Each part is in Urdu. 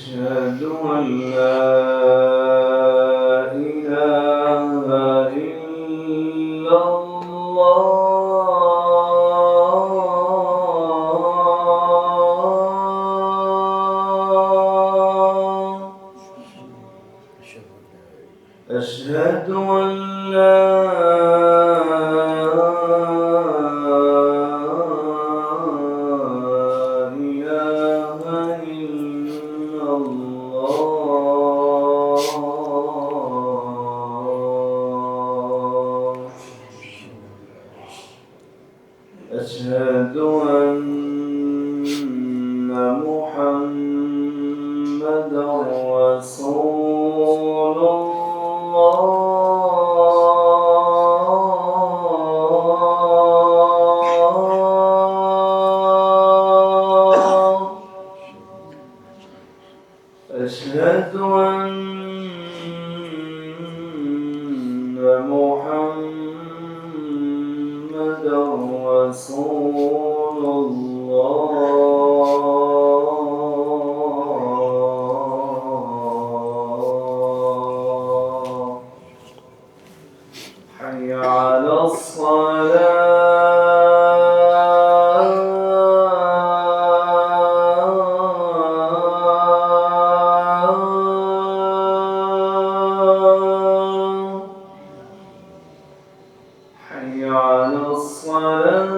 أشهد أن لا إله إلا الله. أشهد أن لا أشهد أن محمدًا رسول الله. أشهد أن محمدًا رسول الله. حي على الصلاة. حي على الصلاة.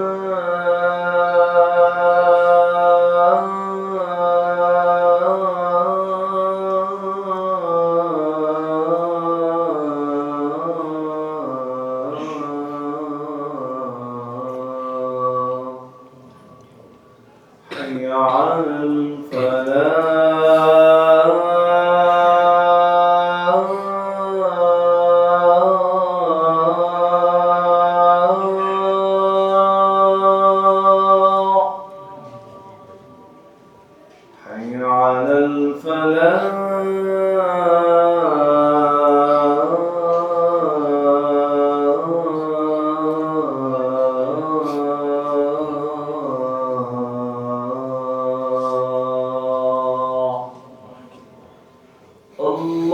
حي على الفلاح. حي على الفلاح. الله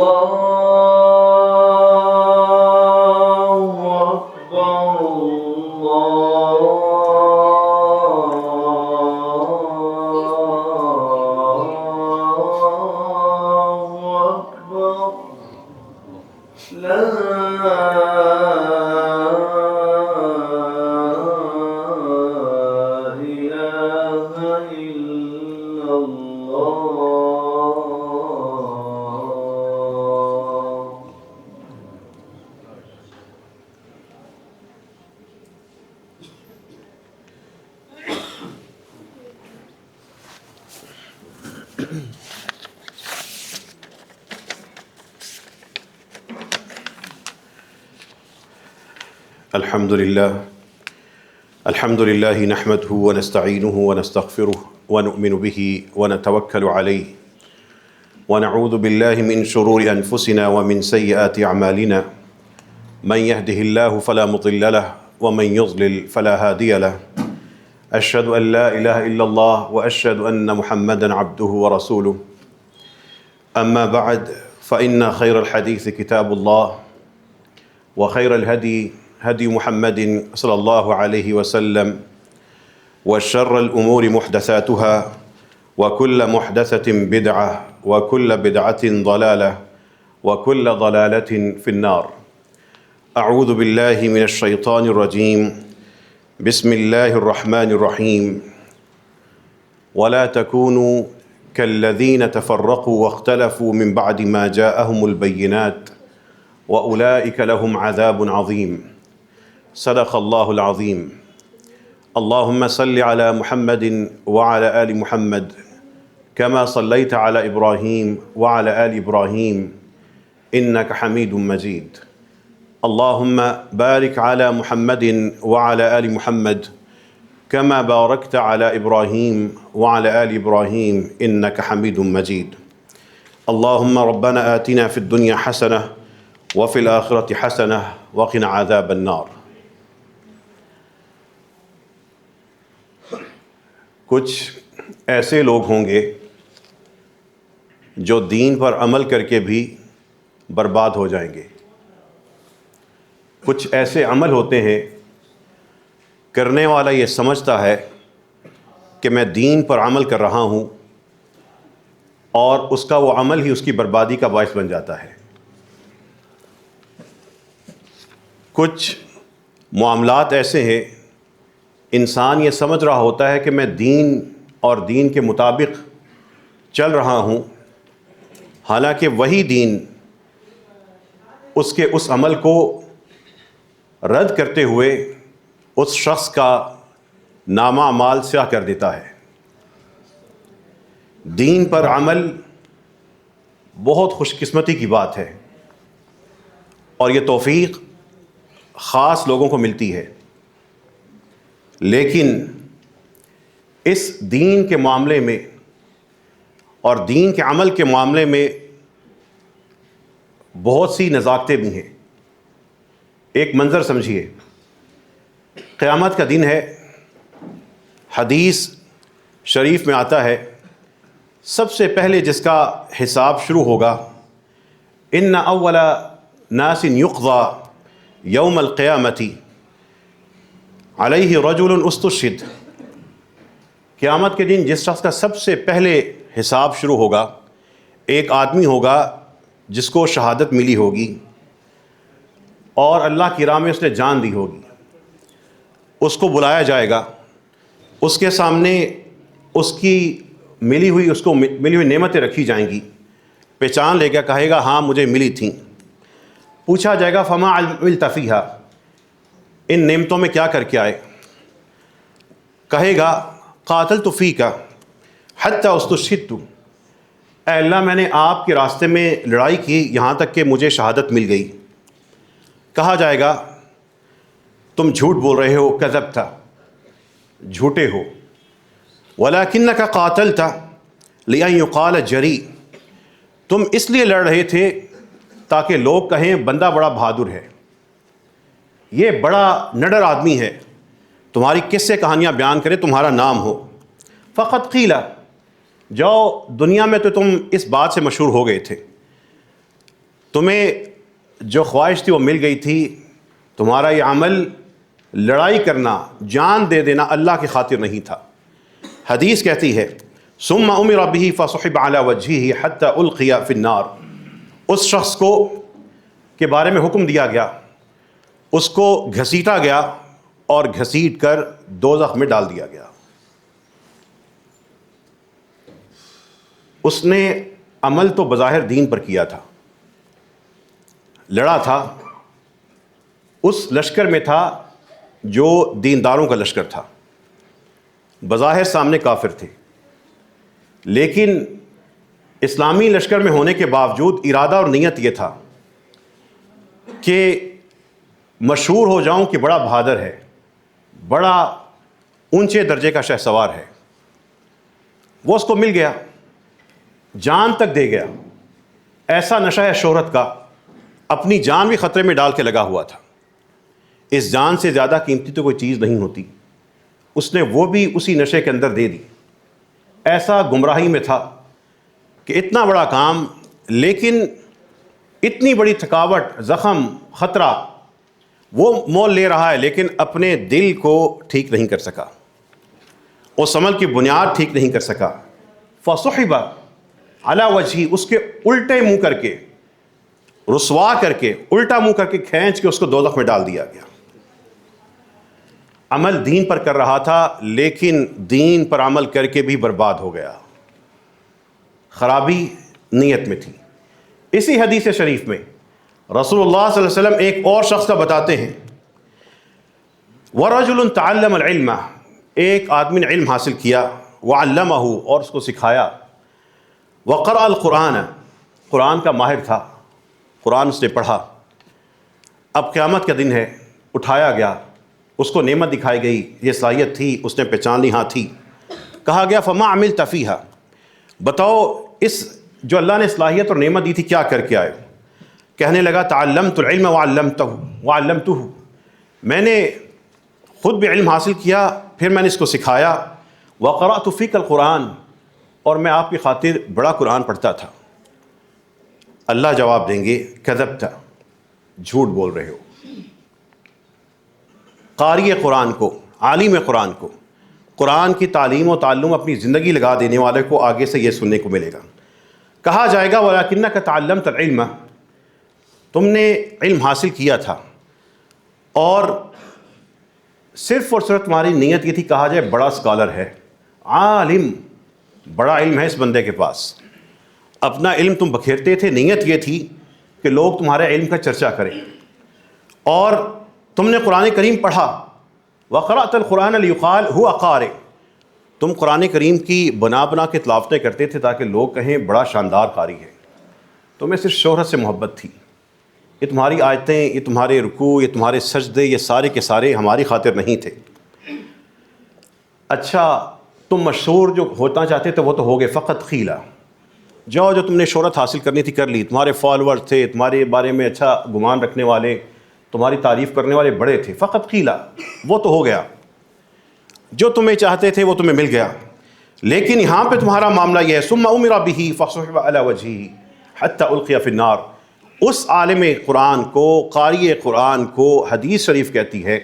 أكبر. الله أكبر. لا إله إلا الله. الحمد لله نحمده ونستعينه ونستغفره ونؤمن به ونتوكل عليه ونعوذ بالله من شرور أنفسنا ومن سيئات أعمالنا من يهده الله فلا مضل له ومن يضلل فلا هادي له أشهد أن لا إله إلا الله وأشهد أن محمدا عبده ورسوله أما بعد فإن خير الحديث كتاب الله وخير الهدي هدي محمد صلى الله عليه وسلم وشر الأمور محدثاتها وكل محدثة بدعة وكل بدعة ضلالة وكل ضلالة في النار. أعوذ بالله من الشيطان الرجيم. بسم الله الرحمن الرحيم. ولا تكونوا كالذين تفرقوا واختلفوا من بعد ما جاءهم البينات وأولئك لهم عذاب عظيم. صدق الله العظيم. اللهم صل على محمد وعلى آل محمد كما صليت على إبراهيم وعلى آل إبراهيم إنك حميد مجيد. اللهم بارك على محمد وعلى آل محمد كما باركت على إبراهيم وعلى آل إبراهيم إنك حميد مجيد. اللهم ربنا آتنا في الدنيا حسنة وفي الآخرة حسنة وقنا عذاب النار. کچھ ایسے لوگ ہوں گے جو دین پر عمل کر کے بھی برباد ہو جائیں گے۔ کچھ ایسے عمل ہوتے ہیں کرنے والا یہ سمجھتا ہے کہ میں دین پر عمل کر رہا ہوں، اور اس کا وہ عمل ہی اس کی بربادی کا باعث بن جاتا ہے۔ کچھ معاملات ایسے ہیں انسان یہ سمجھ رہا ہوتا ہے کہ میں دین اور دین کے مطابق چل رہا ہوں، حالانکہ وہی دین اس کے اس عمل کو رد کرتے ہوئے اس شخص کا نامہ اعمال سیاہ کر دیتا ہے۔ دین پر عمل بہت خوش قسمتی کی بات ہے، اور یہ توفیق خاص لوگوں کو ملتی ہے، لیکن اس دین کے معاملے میں اور دین کے عمل کے معاملے میں بہت سی نزاکتیں بھی ہیں۔ ایک منظر سمجھیے، قیامت کا دن ہے، حدیث شریف میں آتا ہے سب سے پہلے جس کا حساب شروع ہوگا، ان اول ناس یقضى یوم القیامت علیہ رجل استشہد، قیامت کے دن جس شخص کا سب سے پہلے حساب شروع ہوگا، ایک آدمی ہوگا جس کو شہادت ملی ہوگی اور اللہ کی راہ میں اس نے جان دی ہوگی۔ اس کو بلایا جائے گا، اس کے سامنے اس کی ملی ہوئی نعمتیں رکھی جائیں گی، پہچان لے گا، کہے گا ہاں مجھے ملی تھیں۔ پوچھا جائے گا فما عملت فیہا، ان نعمتوں میں کیا کر کے آئے؟ کہے گا قاتلت فیک حتی استشہدت، اے اللہ میں نے آپ کے راستے میں لڑائی کی یہاں تک کہ مجھے شہادت مل گئی۔ کہا جائے گا تم جھوٹ بول رہے ہو، کذبت، جھوٹے ہو، ولکنک قاتلت لأن یقال جری، تم اس لیے لڑ رہے تھے تاکہ لوگ کہیں بندہ بڑا بہادر ہے، یہ بڑا نڈر آدمی ہے، تمہاری قصے کہانیاں بیان کرے، تمہارا نام ہو۔ فقط قیل، جاؤ دنیا میں تو تم اس بات سے مشہور ہو گئے تھے، تمہیں جو خواہش تھی وہ مل گئی تھی، تمہارا یہ عمل لڑائی کرنا، جان دے دینا اللہ کی خاطر نہیں تھا۔ حدیث کہتی ہے ثم امر به فصحب على وجهه حتى القي في النار، اس شخص کو کے بارے میں حکم دیا گیا، اس کو گھسیٹا گیا اور گھسیٹ کر دوزخ میں ڈال دیا گیا۔ اس نے عمل تو بظاہر دین پر کیا تھا، لڑا تھا، اس لشکر میں تھا جو دینداروں کا لشکر تھا، بظاہر سامنے کافر تھے، لیکن اسلامی لشکر میں ہونے کے باوجود ارادہ اور نیت یہ تھا کہ مشہور ہو جاؤں کہ بڑا بہادر ہے، بڑا اونچے درجے کا شہسوار ہے۔ وہ اس کو مل گیا، جان تک دے گیا، ایسا نشہ ہے شہرت کا، اپنی جان بھی خطرے میں ڈال کے لگا ہوا تھا۔ اس جان سے زیادہ قیمتی تو کوئی چیز نہیں ہوتی، اس نے وہ بھی اسی نشے کے اندر دے دی۔ ایسا گمراہی میں تھا کہ اتنا بڑا کام، لیکن اتنی بڑی تھکاوٹ، زخم، خطرہ، وہ مول لے رہا ہے، لیکن اپنے دل کو ٹھیک نہیں کر سکا، اس عمل کی بنیاد ٹھیک نہیں کر سکا۔ فصحب علی وجہہ، اس کے الٹے منہ کر کے، رسوا کر کے، الٹا منہ کر کے کھینچ کے اس کو دوزخ میں ڈال دیا گیا۔ عمل دین پر کر رہا تھا، لیکن دین پر عمل کر کے بھی برباد ہو گیا، خرابی نیت میں تھی۔ اسی حدیث شریف میں رسول اللہ صلی اللہ علیہ وسلم ایک اور شخص کا بتاتے ہیں، وَرَجُلٌ تَعَلَّمَ الْعِلْمَ، ایک آدمی نے علم حاصل کیا، وَعَلَّمَهُ، اور اس کو سکھایا، وَقَرَأَ الْقُرْآنَ، قرآن کا ماہر تھا، قرآن اس نے پڑھا۔ اب قیامت کا دن ہے، اٹھایا گیا، اس کو نعمت دکھائی گئی، یہ صلاحیت تھی، اس نے پہچان لی ہاں تھی۔ کہا گیا فما عملت فیہا، بتاؤ اس جو اللہ نے صلاحیت اور نعمت دی تھی کیا کر کے آئے؟ کہنے لگا تعلمت العلم وعلمتہ، میں نے خود بھی علم حاصل کیا، پھر میں نے اس کو سکھایا، وقرأت فیک القرآن، اور میں آپ کی خاطر بڑا قرآن پڑھتا تھا۔ اللہ جواب دیں گے کذبت، جھوٹ بول رہے ہو۔ قاری قرآن کو، عالم قرآن کو، قرآن کی تعلیم و تعلم اپنی زندگی لگا دینے والے کو آگے سے یہ سننے کو ملے گا۔ کہا جائے گا وَلَكِنَّكَ تَعَلَّمْتَ الْعِلْمَ، تم نے علم حاصل کیا تھا اور صرف اور صرف تمہاری نیت یہ تھی، کہا جائے بڑا اسکالر ہے، عالم، بڑا علم ہے اس بندے کے پاس، اپنا علم تم بکھیرتے تھے، نیت یہ تھی کہ لوگ تمہارے علم کا چرچا کریں، اور تم نے قرآن کریم پڑھا، وَقَرَأْتَ الْقُرْآنَ لِيُقَالَ هُوَ قَارِئٌ، تم قرآن کریم کی بنا کے تلاوتیں کرتے تھے تاکہ لوگ کہیں بڑا شاندار قاری ہے، تمہیں صرف شہرت سے محبت تھی۔ یہ تمہاری آیتیں، یہ تمہارے رکوع، یہ تمہارے سجدے، یہ سارے کے سارے ہماری خاطر نہیں تھے۔ اچھا تم مشہور جو ہونا چاہتے تھے وہ تو ہو گئے، فقط قیلا، جو تم نے شہرت حاصل کرنی تھی کر لی، تمہارے فالوور تھے، تمہارے بارے میں اچھا گمان رکھنے والے، تمہاری تعریف کرنے والے بڑے تھے، فقط قیلا، وہ تو ہو گیا، جو تمہیں چاہتے تھے وہ تمہیں مل گیا۔ لیکن یہاں پہ تمہارا معاملہ یہ ہے ثم امر به فصحب على وجهه حتى القي في النار، اس عالم قرآن کو، قاری قرآن کو حدیث شریف کہتی ہے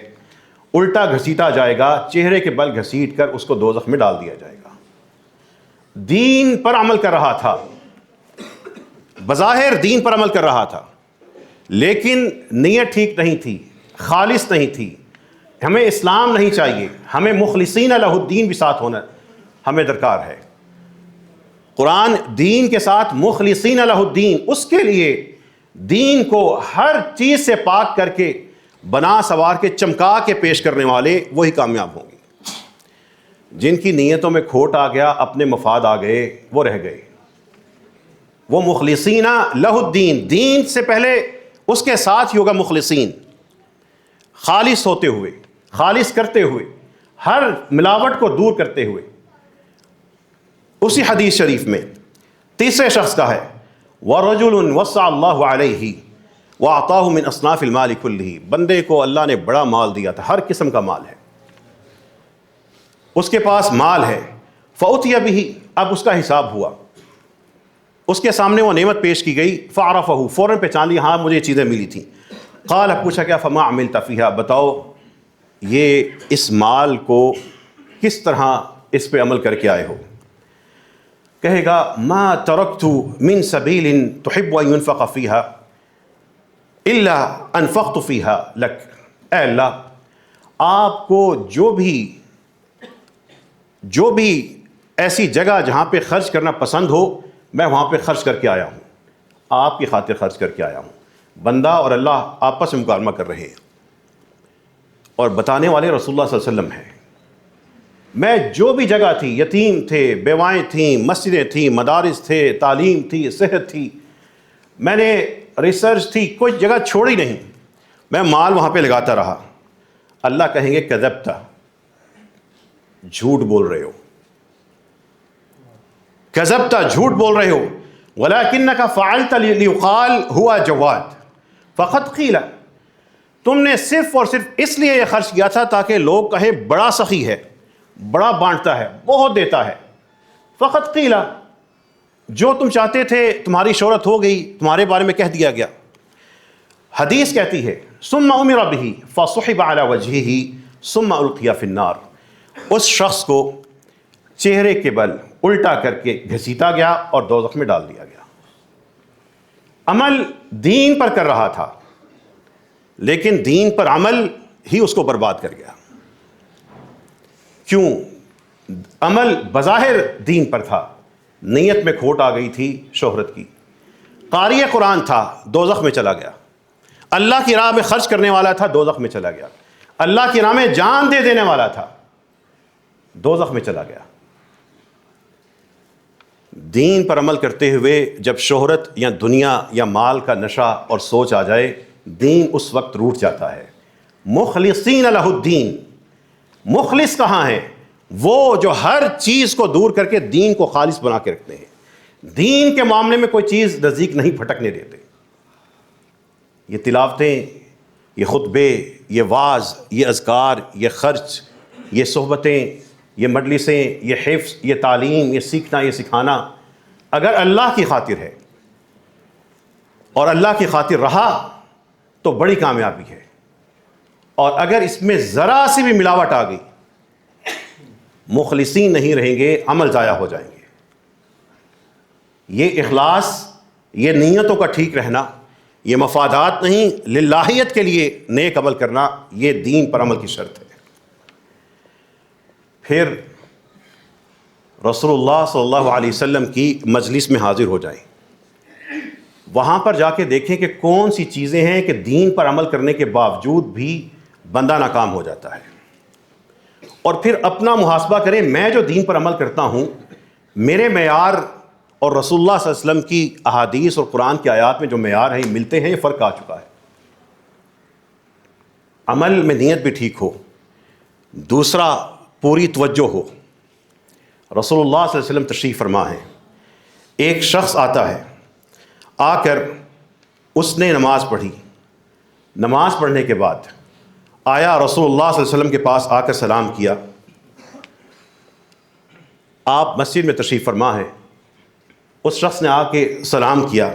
الٹا گھسیٹا جائے گا، چہرے کے بل گھسیٹ کر اس کو دوزخ میں ڈال دیا جائے گا۔ دین پر عمل کر رہا تھا، بظاہر دین پر عمل کر رہا تھا، لیکن نیت ٹھیک نہیں تھی، خالص نہیں تھی۔ ہمیں اسلام نہیں چاہیے، ہمیں مخلصین لہ الدین بھی ساتھ ہونا ہمیں درکار ہے۔ قرآن دین کے ساتھ مخلصین لہ الدین، اس کے لیے دین کو ہر چیز سے پاک کر کے، بنا سوار کے، چمکا کے پیش کرنے والے وہی کامیاب ہوں گے۔ جن کی نیتوں میں کھوٹ آ گیا، اپنے مفاد آ گئے، وہ رہ گئے۔ وہ مخلصین لہ الدین، دین سے پہلے اس کے ساتھ ہی ہوگا مخلصین، خالص ہوتے ہوئے، خالص کرتے ہوئے، ہر ملاوٹ کو دور کرتے ہوئے۔ اسی حدیث شریف میں تیسرے شخص کا ہے وَرَجُلٌ وَسَّعَ اللَّهُ عَلَيْهِ وَأَعْطَاهُ مِنْ أَصْنَافِ الْمَالِ كُلِّهِ، بندے کو اللہ نے بڑا مال دیا تھا، ہر قسم کا مال ہے، اس کے پاس مال ہے، فَأُتِيَ بِهِ، اب اس کا حساب ہوا، اس کے سامنے وہ نعمت پیش کی گئی، فَعَرَفَهُ، فوراً پہچان لی، ہاں مجھے یہ چیزیں ملی تھیں۔ قال، پوچھا کیا، فما عملت فیہا، بتاؤ یہ اس مال کو کس طرح اس پہ عمل کر کے آئے ہو؟ کہے گا ما ترکت من سبیل تحب ان ينفق فیہا الا انفقت فیہا لک، اے اللہ آپ کو جو بھی ایسی جگہ جہاں پہ خرچ کرنا پسند ہو، میں وہاں پہ خرچ کر کے آیا ہوں، آپ کی خاطر خرچ کر کے آیا ہوں۔ بندہ اور اللہ آپس میں مکالمہ کر رہے ہیں، اور بتانے والے رسول اللہ صلی اللہ علیہ وسلم ہیں۔ میں جو بھی جگہ تھی، یتیم تھے، بیوائیں تھیں، مسجدیں تھیں، مدارس تھے، تعلیم تھی، صحت تھی، میں نے ریسرچ تھی، کوئی جگہ چھوڑی نہیں، میں مال وہاں پہ لگاتا رہا۔ اللہ کہیں گے کذبت، جھوٹ بول رہے ہو، کذبت، جھوٹ بول رہے ہو، وَلَكِنَّكَ فَعَلْتَ لِيُقَالَ هُوَ جَوَادٌ فَقَدْ قِيلَ، تم نے صرف اور صرف اس لیے یہ خرچ کیا تھا تاکہ لوگ کہیں بڑا سخی ہے، بڑا بانٹتا ہے، بہت دیتا ہے۔ فقط قیل، جو تم چاہتے تھے تمہاری شہرت ہو گئی، تمہارے بارے میں کہہ دیا گیا۔ حدیث کہتی ہے ثم امر به فصحب على وجهه ثم القي في النار، اس شخص کو چہرے کے بل الٹا کر کے گھسیٹا گیا اور دوزخ میں ڈال دیا گیا۔ عمل دین پر کر رہا تھا، لیکن دین پر عمل ہی اس کو برباد کر گیا۔ کیوں؟ عمل بظاہر دین پر تھا، نیت میں کھوٹ آ گئی تھی شہرت کی۔ قاری قرآن تھا، دوزخ میں چلا گیا۔ اللہ کی راہ میں خرچ کرنے والا تھا، دوزخ میں چلا گیا۔ اللہ کی راہ میں جان دے دینے والا تھا، دوزخ میں چلا گیا۔ دین پر عمل کرتے ہوئے جب شہرت یا دنیا یا مال کا نشہ اور سوچ آ جائے، دین اس وقت روٹ جاتا ہے۔ مخلصین لہ الدین، مخلص کہاں ہیں؟ وہ جو ہر چیز کو دور کر کے دین کو خالص بنا کے رکھتے ہیں، دین کے معاملے میں کوئی چیز نزدیک نہیں پھٹکنے دیتے۔ یہ تلاوتیں، یہ خطبے، یہ واعظ، یہ اذکار، یہ خرچ، یہ صحبتیں، یہ مجلسیں، یہ حفظ، یہ تعلیم، یہ سیکھنا، یہ سکھانا، اگر اللہ کی خاطر ہے، اور اللہ کی خاطر رہا تو بڑی کامیابی ہے، اور اگر اس میں ذرا سی بھی ملاوٹ آ گئی، مخلصین نہیں رہیں گے، عمل ضائع ہو جائیں گے۔ یہ اخلاص، یہ نیتوں کا ٹھیک رہنا، یہ مفادات نہیں، للہیت کے لیے نیک عمل کرنا، یہ دین پر عمل کی شرط ہے۔ پھر رسول اللہ صلی اللہ علیہ وسلم کی مجلس میں حاضر ہو جائیں، وہاں پر جا کے دیکھیں کہ کون سی چیزیں ہیں کہ دین پر عمل کرنے کے باوجود بھی بندہ ناکام ہو جاتا ہے، اور پھر اپنا محاسبہ کریں، میں جو دین پر عمل کرتا ہوں، میرے معیار اور رسول اللہ صلی اللہ علیہ وسلم کی احادیث اور قرآن کی آیات میں جو معیار ہیں ملتے ہیں، یہ فرق آ چکا ہے۔ عمل میں نیت بھی ٹھیک ہو، دوسرا پوری توجہ ہو۔ رسول اللہ صلی اللہ علیہ وسلم تشریف فرما ہے، ایک شخص آتا ہے، آ کر اس نے نماز پڑھی، نماز پڑھنے کے بعد آیا رسول اللہ صلی اللہ علیہ وسلم کے پاس، آ کر سلام کیا۔ آپ مسجد میں تشریف فرما ہے، اس شخص نے آ کے سلام کیا،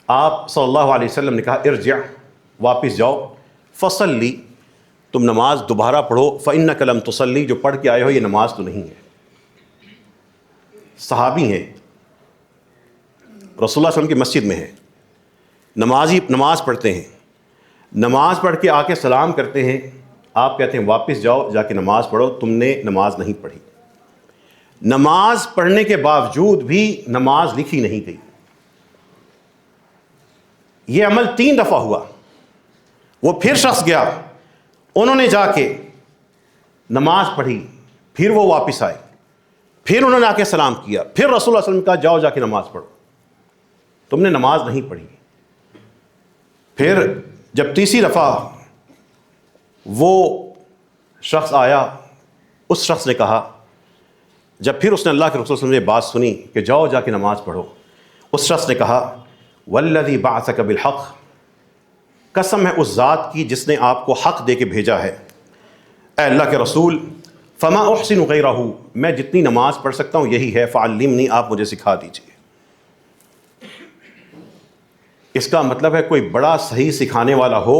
آپ صلی اللہ علیہ وسلم نے کہا ارجع، واپس جاؤ، فصلی، تم نماز دوبارہ پڑھو، فإنک لم تصلی، جو پڑھ کے آئے ہو یہ نماز تو نہیں ہے۔ صحابی ہیں، رسول اللہ صلی اللہ علیہ وسلم کی مسجد میں ہیں، نماز پڑھتے ہیں، نماز پڑھ کے آ کے سلام کرتے ہیں، آپ کہتے ہیں واپس جاؤ، جا کے نماز پڑھو، تم نے نماز نہیں پڑھی۔ نماز پڑھنے کے باوجود بھی نماز لکھی نہیں گئی۔ یہ عمل 3 دفعہ ہوا۔ وہ پھر شخص گیا، انہوں نے جا کے نماز پڑھی، پھر وہ واپس آئے، پھر انہوں نے آ کے سلام کیا، پھر رسول اللہ صلی اللہ علیہ وسلم نے کہا جاؤ جا کے نماز پڑھو، تم نے نماز نہیں پڑھی۔ پھر جب تیسری دفعہ وہ شخص آیا، اس شخص نے کہا، جب پھر اس نے اللہ کے رسول صلی اللہ علیہ وسلم نے بات سنی کہ جاؤ جا کے نماز پڑھو، اس شخص نے کہا والذی بعثک بالحق، قسم ہے اس ذات کی جس نے آپ کو حق دے کے بھیجا ہے، اے اللہ کے رسول، فما احسن غیرہ، میں جتنی نماز پڑھ سکتا ہوں یہی ہے، فعلمنی، آپ مجھے سکھا دیجیے۔ اس کا مطلب ہے کوئی بڑا صحیح سکھانے والا ہو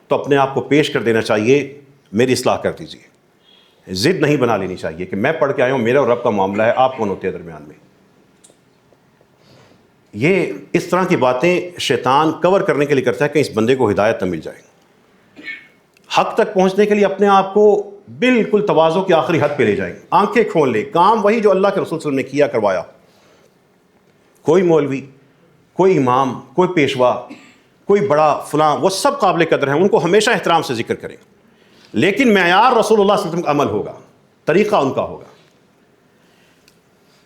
تو اپنے آپ کو پیش کر دینا چاہیے، میری اصلاح کر دیجیے، ضد نہیں بنا لینی چاہیے کہ میں پڑھ کے آیا ہوں، میرے اور رب کا معاملہ ہے، آپ کون ہوتے ہیں درمیان میں۔ یہ اس طرح کی باتیں شیطان کور کرنے کے لیے کرتا ہے کہ اس بندے کو ہدایت نہ مل جائے۔ حق تک پہنچنے کے لیے اپنے آپ کو بالکل تواضع کی آخری حد پہ لے جائیں، آنکھیں کھول لے، کام وہی جو اللہ کے رسول صلی اللہ علیہ وسلم نے کیا کروایا۔ کوئی مولوی، کوئی امام، کوئی پیشوا، کوئی بڑا فلاں، وہ سب قابل قدر ہیں، ان کو ہمیشہ احترام سے ذکر کریں، لیکن معیار رسول اللہ صلی اللہ علیہ وسلم کا عمل ہوگا، طریقہ ان کا ہوگا۔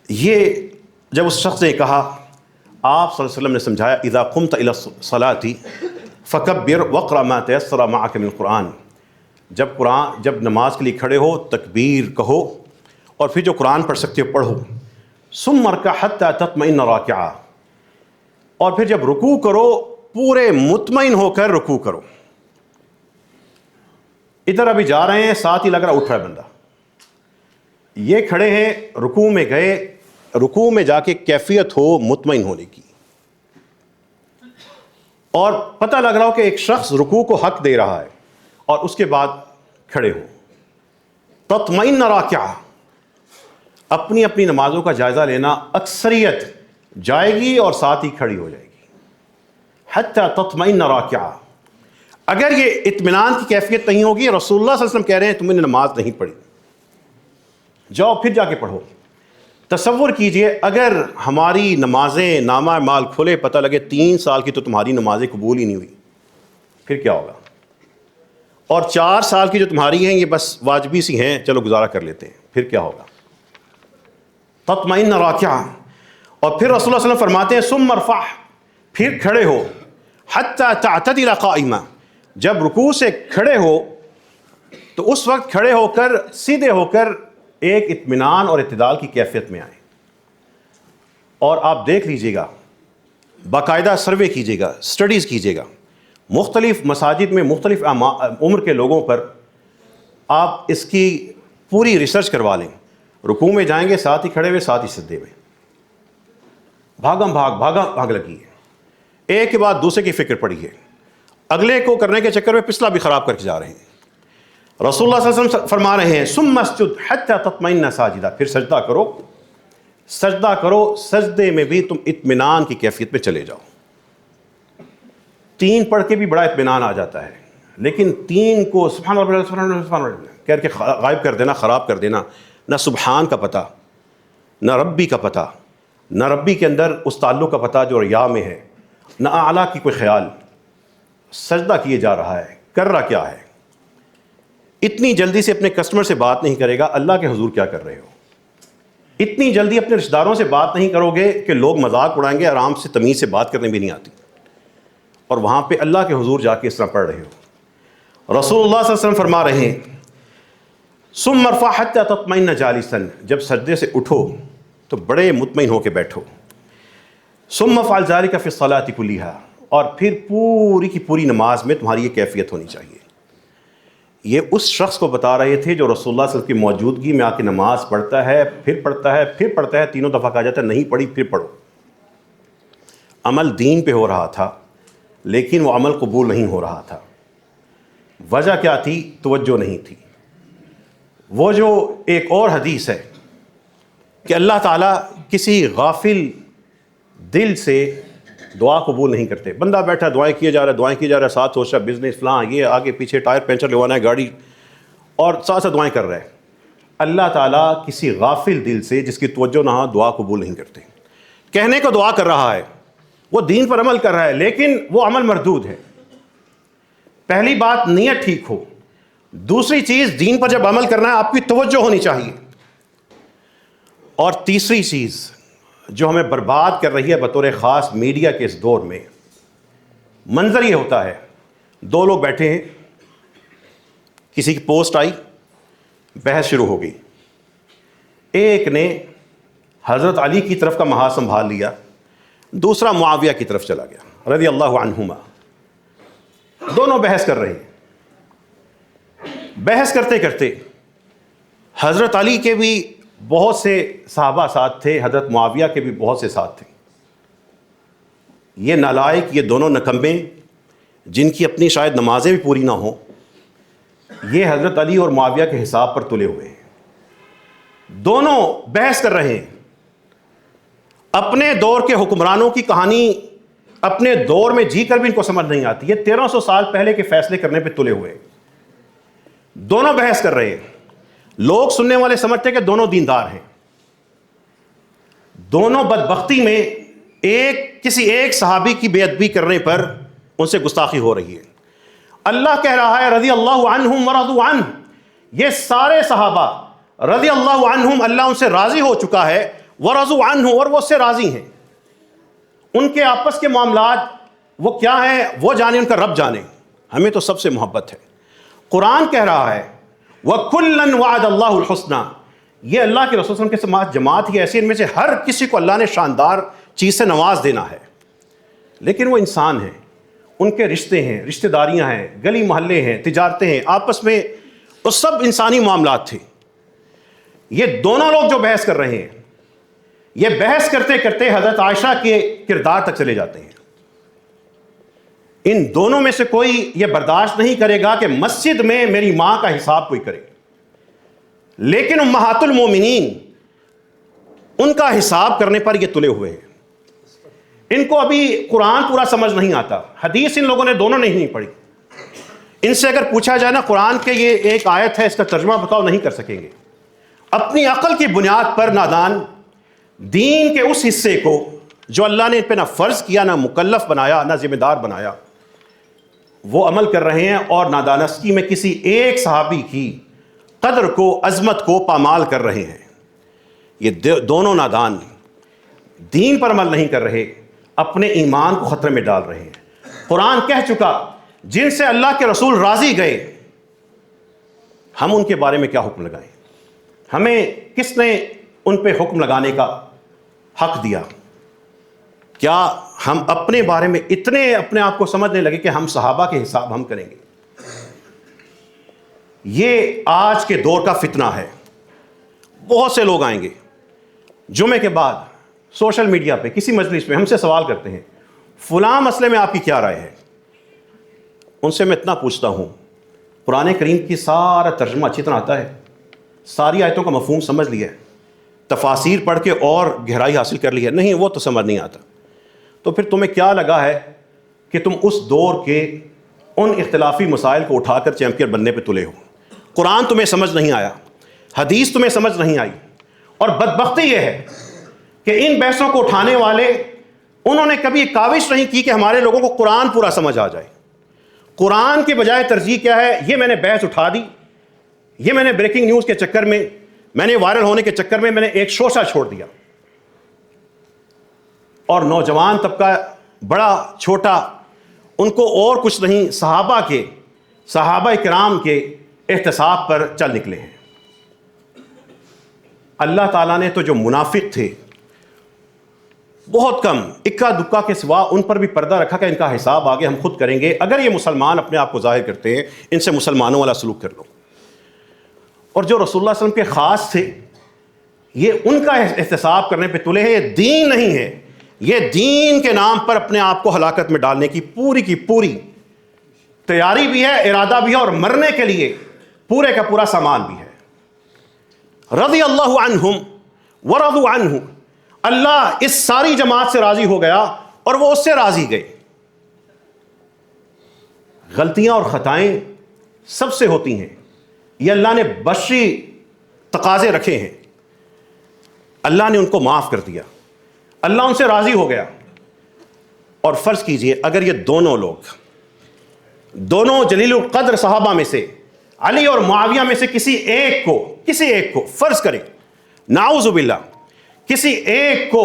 یہ جب اس شخص نے کہا، آپ صلی اللہ علیہ وسلم نے سمجھایا اذا قمت الى الصلاة فکبر واقرأ ما تیسر معک من القرآن، جب نماز کے لیے کھڑے ہو تکبیر کہو، اور پھر جو قرآن پڑھ سکتے ہو پڑھو، ثم ارکع حتی تطمئن راکعا، اور پھر جب رکوع کرو پورے مطمئن ہو کر رکوع کرو۔ ادھر ابھی جا رہے ہیں، ساتھ ہی لگ رہا اٹھ رہا ہے بندہ، یہ کھڑے ہیں، رکوع میں گئے، رکوع میں جا کے کیفیت ہو مطمئن ہونے کی، اور پتہ لگ رہا ہو کہ ایک شخص رکوع کو حق دے رہا ہے، اور اس کے بعد کھڑے ہو، تطمئن راکعا، اپنی اپنی نمازوں کا جائزہ لینا، اکثریت جائے گی اور ساتھ ہی کھڑی ہو جائے گی، حتی تطمئن راکعا۔ اگر یہ اطمینان کی کیفیت نہیں ہوگی، رسول اللہ صلی اللہ علیہ وسلم کہہ رہے ہیں تم نے نماز نہیں پڑھی، جاؤ پھر جا کے پڑھو۔ تصور کیجئے اگر ہماری نمازیں نامہ مال کھلے، پتہ لگے 3 سال کی تو تمہاری نمازیں قبول ہی نہیں ہوئی، پھر کیا ہوگا؟ اور 4 سال کی جو تمہاری ہیں یہ بس واجبی سی ہیں، چلو گزارا کر لیتے ہیں، پھر کیا ہوگا؟ تطمئن راکعا۔ اور پھر رسول اللہ صلی اللہ علیہ وسلم فرماتے ہیں ثم ارفع، پھر کھڑے ہو، حتی تعتدل قائما، جب رکوع سے کھڑے ہو تو اس وقت کھڑے ہو کر سیدھے ہو کر ایک اطمینان اور اعتدال کی کیفیت میں آئیں۔ اور آپ دیکھ لیجئے گا، باقاعدہ سروے کیجئے گا، سٹڈیز کیجئے گا، مختلف مساجد میں مختلف عمر کے لوگوں پر آپ اس کی پوری ریسرچ کروا لیں، رکوع میں جائیں گے ساتھ ہی کھڑے ہوئے، ساتھ ہی سجدے میں، بھاگ لگی ہے۔ ایک کے بعد دوسرے کی فکر پڑی ہے، اگلے کو کرنے کے چکر میں پچھلا بھی خراب کر کے جا رہے ہیں۔ رسول اللہ صلی اللہ علیہ وسلم فرما رہے ہیں ثم اسجد حتی تطمئن ساجدا، پھر سجدہ کرو، سجدہ کرو، سجدے میں بھی تم اطمینان کی کیفیت میں چلے جاؤ۔ 3 پڑھ کے بھی بڑا اطمینان آ جاتا ہے، لیکن 3 کو سبحان اللہ سبحان اللہ سبحان اللہ کہہ کے غائب کر دینا، خراب کر دینا، نہ سبحان کا پتہ، نہ ربی کا پتہ، نہ ربی کے اندر اس تعلق کا پتہ جو ریا میں ہے، نہ اعلیٰ کی کوئی خیال، سجدہ کیے جا رہا ہے، کر رہا کیا ہے؟ اتنی جلدی سے اپنے کسٹمر سے بات نہیں کرے گا، اللہ کے حضور کیا کر رہے ہو؟ اتنی جلدی اپنے رشتہ داروں سے بات نہیں کرو گے کہ لوگ مذاق اڑائیں گے، آرام سے تمیز سے بات کرنے بھی نہیں آتی، اور وہاں پہ اللہ کے حضور جا کے اس طرح پڑھ رہے ہو۔ رسول اللہ صلی اللہ علیہ وسلم فرما رہے ہیں ثم ارفع حتی تطمئن جالسا، جب سجدے سے اٹھو تو بڑے مطمئن ہو کے بیٹھو۔ ثم افعل ذلك فی الصلاۃ کلھا، اور پھر پوری کی پوری نماز میں تمہاری یہ کیفیت ہونی چاہیے۔ یہ اس شخص کو بتا رہے تھے جو رسول اللہ صلی اللہ علیہ وسلم کی موجودگی میں آ کے نماز پڑھتا ہے، پھر پڑھتا ہے، پھر پڑھتا ہے، 3 دفعہ کہا جاتا ہے نہیں پڑھی پھر پڑھو۔ عمل دین پہ ہو رہا تھا لیکن وہ عمل قبول نہیں ہو رہا تھا۔ وجہ کیا تھی؟ توجہ نہیں تھی۔ وہ جو ایک اور حدیث ہے کہ اللہ تعالیٰ کسی غافل دل سے دعا قبول نہیں کرتے۔ بندہ بیٹھا دعائیں کیے جا رہا ہے، ساتھ سوچ رہا ہے بزنس فلاں یہ آگے پیچھے ٹائر پنچر لگوانا ہے گاڑی، اور ساتھ ساتھ دعائیں کر رہا ہے۔ اللہ تعالیٰ کسی غافل دل سے جس کی توجہ نہ ہو دعا قبول نہیں کرتے۔ کہنے کو دعا کر رہا ہے، وہ دین پر عمل کر رہا ہے لیکن وہ عمل مردود ہے۔ پہلی بات نیت ٹھیک ہو، دوسری چیز دین پر جب عمل کرنا ہے آپ کی توجہ ہونی چاہیے، اور تیسری چیز جو ہمیں برباد کر رہی ہے بطور خاص میڈیا کے اس دور میں، منظر یہ ہوتا ہے 2 لوگ بیٹھے ہیں، کسی کی پوسٹ آئی، بحث شروع ہو گئی، ایک نے حضرت علی کی طرف کا محاذ سنبھال لیا، دوسرا معاویہ کی طرف چلا گیا رضی اللہ عنہما، دونوں بحث کر رہے ہیں۔ بحث کرتے کرتے حضرت علی کے بھی بہت سے صحابہ ساتھ تھے، حضرت معاویہ کے بھی بہت سے ساتھ تھے۔ یہ نالائق، یہ دونوں نکمے جن کی اپنی شاید نمازیں بھی پوری نہ ہوں، یہ حضرت علی اور معاویہ کے حساب پر تلے ہوئے ہیں، دونوں بحث کر رہے ہیں۔ اپنے دور کے حکمرانوں کی کہانی اپنے دور میں جی کر بھی ان کو سمجھ نہیں آتی۔ یہ 1300 سال پہلے کے فیصلے کرنے پہ تلے ہوئے، دونوں بحث کر رہے ہیں۔ لوگ سننے والے سمجھتے کہ دونوں دیندار ہیں، دونوں بدبختی میں کسی ایک صحابی کی بے ادبی کرنے پر ان سے گستاخی ہو رہی ہے۔ اللہ کہہ رہا ہے رضی اللہ عنہم ورضوا عنہ، یہ سارے صحابہ رضی اللہ عنہم، اللہ ان سے راضی ہو چکا ہے، ورضوا عنہ، اور وہ اس سے راضی ہیں۔ ان کے آپس کے معاملات وہ کیا ہیں وہ جانے، ان کا رب جانے، ہمیں تو سب سے محبت ہے۔ قرآن کہہ رہا ہے وَكُلًّا وَعَدَ اللَّهُ الْحُسْنَى، یہ اللہ کے رسول صلی اللہ علیہ وسلم کے جماعت ہی ایسی، ان میں سے ہر کسی کو اللہ نے شاندار چیز سے نواز دینا ہے، لیکن وہ انسان ہیں، ان کے رشتے ہیں، رشتہ داریاں ہیں، گلی محلے ہیں، تجارتیں ہیں، آپس میں وہ سب انسانی معاملات تھے۔ یہ دونوں لوگ جو بحث کر رہے ہیں، یہ بحث کرتے کرتے حضرت عائشہ کے کردار تک چلے جاتے ہیں۔ ان دونوں میں سے کوئی یہ برداشت نہیں کرے گا کہ مسجد میں میری ماں کا حساب کوئی کرے، لیکن امہات المومنین ان کا حساب کرنے پر یہ تلے ہوئے ہیں۔ ان کو ابھی قرآن پورا سمجھ نہیں آتا، حدیث ان لوگوں نے دونوں نے ہی نہیں پڑھی۔ ان سے اگر پوچھا جائے نا قرآن کے یہ ایک آیت ہے اس کا ترجمہ بتاؤ، نہیں کر سکیں گے۔ اپنی عقل کی بنیاد پر نادان دین کے اس حصے کو جو اللہ نے ان پہ نہ فرض کیا، نہ مکلف بنایا، نہ ذمہ دار بنایا، وہ عمل کر رہے ہیں، اور نادانستی میں کسی ایک صحابی کی قدر کو، عظمت کو پامال کر رہے ہیں۔ یہ دونوں نادان دین پر عمل نہیں کر رہے، اپنے ایمان کو خطرے میں ڈال رہے ہیں۔ قرآن کہہ چکا جن سے اللہ کے رسول راضی گئے، ہم ان کے بارے میں کیا حکم لگائیں؟ ہمیں کس نے ان پہ حکم لگانے کا حق دیا؟ کیا ہم اپنے بارے میں اتنے اپنے آپ کو سمجھنے لگے کہ ہم صحابہ کے حساب ہم کریں گے؟ یہ آج کے دور کا فتنہ ہے۔ بہت سے لوگ آئیں گے جمعے کے بعد سوشل میڈیا پہ کسی مجلس میں ہم سے سوال کرتے ہیں فلاں مسئلے میں آپ کی کیا رائے ہے؟ ان سے میں اتنا پوچھتا ہوں، قرآن کریم کی سارا ترجمہ اچھی طرح آتا ہے، ساری آیتوں کا مفہوم سمجھ لیا ہے، تفاسیر پڑھ کے اور گہرائی حاصل کر لی ہے؟ نہیں، وہ تو سمجھ نہیں آتا. تو پھر تمہیں کیا لگا ہے کہ تم اس دور کے ان اختلافی مسائل کو اٹھا کر چیمپئن بننے پہ تلے ہو؟ قرآن تمہیں سمجھ نہیں آیا، حدیث تمہیں سمجھ نہیں آئی، اور بدبختی یہ ہے کہ ان بحثوں کو اٹھانے والے انہوں نے کبھی کاوش نہیں کی کہ ہمارے لوگوں کو قرآن پورا سمجھ آ جائے. قرآن کے بجائے ترجیح کیا ہے؟ یہ میں نے بحث اٹھا دی، یہ میں نے بریکنگ نیوز کے چکر میں، میں نے وائرل ہونے کے چکر میں نے ایک شوشہ چھوڑ دیا، اور نوجوان طبقہ بڑا چھوٹا ان کو اور کچھ نہیں، صحابہ کرام کے احتساب پر چل نکلے ہیں. اللہ تعالیٰ نے تو جو منافق تھے بہت کم، اکا دکا کے سوا ان پر بھی پردہ رکھا کہ ان کا حساب آگے ہم خود کریں گے. اگر یہ مسلمان اپنے آپ کو ظاہر کرتے ہیں، ان سے مسلمانوں والا سلوک کر لو. اور جو رسول اللہ صلی اللہ علیہ وسلم کے خاص تھے، یہ ان کا احتساب کرنے پہ تلے ہیں. یہ دین نہیں ہے، یہ دین کے نام پر اپنے آپ کو ہلاکت میں ڈالنے کی پوری تیاری بھی ہے، ارادہ بھی ہے، اور مرنے کے لیے پورے کا پورا سامان بھی ہے. رضی اللہ عنہم ورضوا عنہ، اللہ اس ساری جماعت سے راضی ہو گیا اور وہ اس سے راضی گئے. غلطیاں اور خطائیں سب سے ہوتی ہیں، یہ اللہ نے بشری تقاضے رکھے ہیں، اللہ نے ان کو معاف کر دیا، اللہ ان سے راضی ہو گیا. اور فرض کیجئے اگر یہ دونوں جلیل القدر صحابہ میں سے، علی اور معاویہ میں سے کسی ایک کو فرض کریں، نعوذ باللہ، کسی ایک کو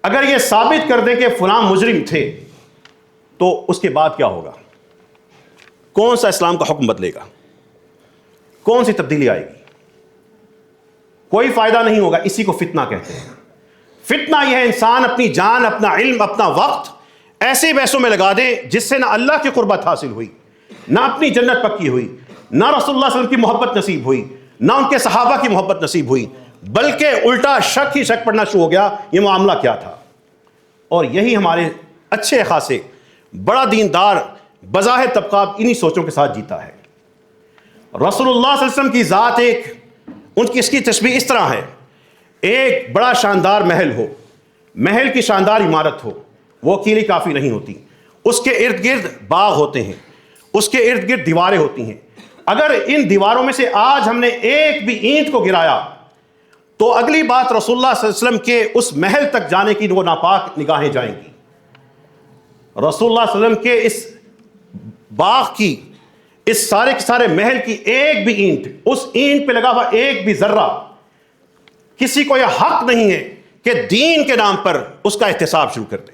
اگر یہ ثابت کر دیں کہ فلاں مجرم تھے، تو اس کے بعد کیا ہوگا؟ کون سا اسلام کا حکم بدلے گا؟ کون سی تبدیلی آئے گی؟ کوئی فائدہ نہیں ہوگا. اسی کو فتنہ کہتے ہیں. فتنہ یہ ہے انسان اپنی جان، اپنا علم، اپنا وقت ایسے بحثوں میں لگا دے جس سے نہ اللہ کی قربت حاصل ہوئی، نہ اپنی جنت پکی ہوئی، نہ رسول اللہ صلی اللہ علیہ وسلم کی محبت نصیب ہوئی، نہ ان کے صحابہ کی محبت نصیب ہوئی، بلکہ الٹا شک پڑنا شروع ہو گیا یہ معاملہ کیا تھا. اور یہی ہمارے اچھے خاصے بڑا دیندار بظاہر طبقہ انہی سوچوں کے ساتھ جیتا ہے. رسول اللہ صلی اللہ علیہ وسلم کی ذات اس کی تشبیہ اس طرح ہے، ایک بڑا شاندار محل ہو، محل کی شاندار عمارت ہو، وہ اکیلی کافی نہیں ہوتی، اس کے ارد گرد باغ ہوتے ہیں، اس کے ارد گرد دیواریں ہوتی ہیں. اگر ان دیواروں میں سے آج ہم نے ایک بھی اینٹ کو گرایا تو اگلی بات رسول اللہ صلی اللہ علیہ وسلم کے اس محل تک جانے کی وہ ناپاک نگاہیں جائیں گی. رسول اللہ صلی اللہ علیہ وسلم کے اس باغ کی، اس سارے کے سارے محل کی ایک بھی اینٹ، اس اینٹ پہ لگا ہوا ایک بھی ذرہ، کسی کو یہ حق نہیں ہے کہ دین کے نام پر اس کا احتساب شروع کر دے.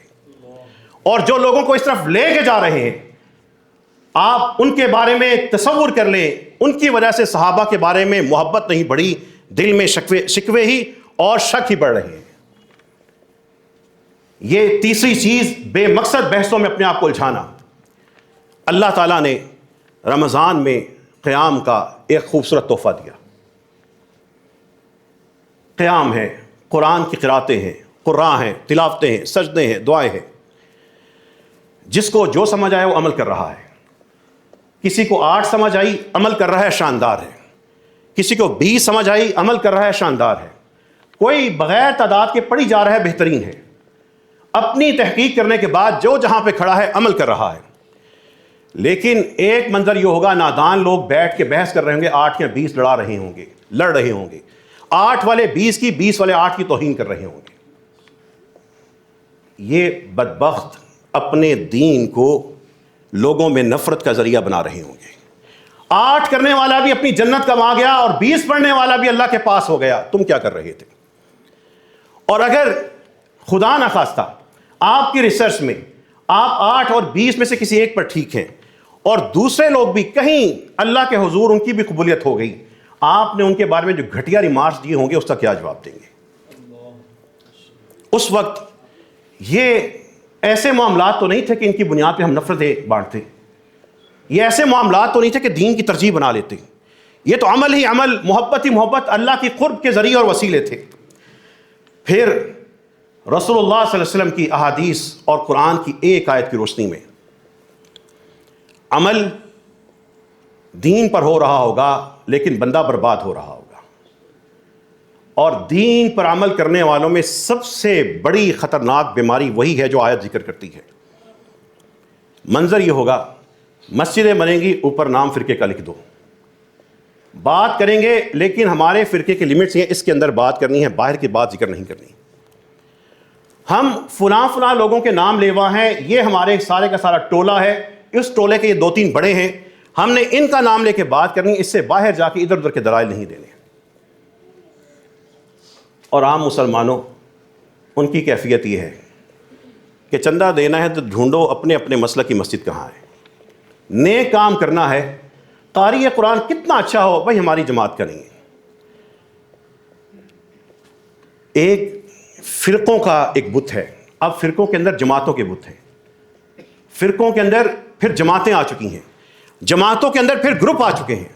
اور جو لوگوں کو اس طرف لے کے جا رہے ہیں، آپ ان کے بارے میں تصور کر لیں، ان کی وجہ سے صحابہ کے بارے میں محبت نہیں بڑھی، دل میں شکوے ہی اور شک ہی بڑھ رہے ہیں. یہ تیسری چیز، بے مقصد بحثوں میں اپنے آپ کو الجھانا. اللہ تعالیٰ نے رمضان میں قیام کا ایک خوبصورت تحفہ دیا. قیام ہے، قرآن کی قراتیں ہیں، قراء ہیں، تلاوتیں ہیں، سجدے ہیں، دعائیں ہیں. جس کو جو سمجھ آیا وہ عمل کر رہا ہے. کسی کو 8 سمجھ آئی، عمل کر رہا ہے، شاندار ہے. کسی کو 20 سمجھ آئی، عمل کر رہا ہے، شاندار ہے. کوئی بغیر تعداد کے پڑھی جا رہا ہے، بہترین ہے. اپنی تحقیق کرنے کے بعد جو جہاں پہ کھڑا ہے عمل کر رہا ہے. لیکن ایک منظر یہ ہوگا، نادان لوگ بیٹھ کے بحث کر رہے ہوں گے، 8 یا 20 لڑ رہے ہوں گے. 8 والے 20 کی، 20 والے 8 کی توہین کر رہے ہوں گے. یہ بدبخت اپنے دین کو لوگوں میں نفرت کا ذریعہ بنا رہے ہوں گے. 8 کرنے والا بھی اپنی جنت کما گیا اور 20 پڑھنے والا بھی اللہ کے پاس ہو گیا. تم کیا کر رہے تھے؟ اور اگر خدا نخواستہ آپ کی ریسرچ میں آپ 8 اور 20 میں سے کسی ایک پر ٹھیک ہیں اور دوسرے لوگ بھی کہیں اللہ کے حضور ان کی بھی قبولیت ہو گئی، آپ نے ان کے بارے میں جو گھٹیا ریمارکس دیے ہوں گے اس کا کیا جواب دیں گے؟ اس وقت یہ ایسے معاملات تو نہیں تھے کہ ان کی بنیاد پہ ہم نفرتیں بانٹتے، یہ ایسے معاملات تو نہیں تھے کہ دین کی ترجیح بنا لیتے. یہ تو عمل ہی عمل، محبت ہی محبت، اللہ کی قرب کے ذریعے اور وسیلے تھے. پھر رسول اللہ صلی اللہ علیہ وسلم کی احادیث اور قرآن کی ایک آیت کی روشنی میں عمل دین پر ہو رہا ہوگا لیکن بندہ برباد ہو رہا ہوگا، اور دین پر عمل کرنے والوں میں سب سے بڑی خطرناک بیماری وہی ہے جو آیت ذکر کرتی ہے۔ منظر یہ ہوگا، مسجدیں بنیں گی، اوپر نام فرقے کا لکھ دو، بات کریں گے لیکن ہمارے فرقے کے لمٹس ہیں، اس کے اندر بات کرنی ہے، باہر کی بات ذکر نہیں کرنی۔ ہم فلاں لوگوں کے نام لیوا ہیں، یہ ہمارے سارے کا سارا ٹولہ ہے، اس ٹولے کے یہ 2-3 بڑے ہیں، ہم نے ان کا نام لے کے بات کرنی، اس سے باہر جا کے ادھر ادھر کے دلائل نہیں دینے۔ اور عام مسلمانوں، ان کی کیفیت یہ ہے کہ چندہ دینا ہے تو ڈھونڈو اپنے اپنے مسلک کی مسجد کہاں ہے، نیک کام کرنا ہے، قاری قرآن کتنا اچھا ہو، بھائی ہماری جماعت کا نہیں ہے۔ ایک فرقوں کا ایک بت ہے، اب فرقوں کے اندر جماعتوں کے بت ہیں، فرقوں کے اندر پھر جماعتیں آ چکی ہیں، جماعتوں کے اندر پھر گروپ آ چکے ہیں،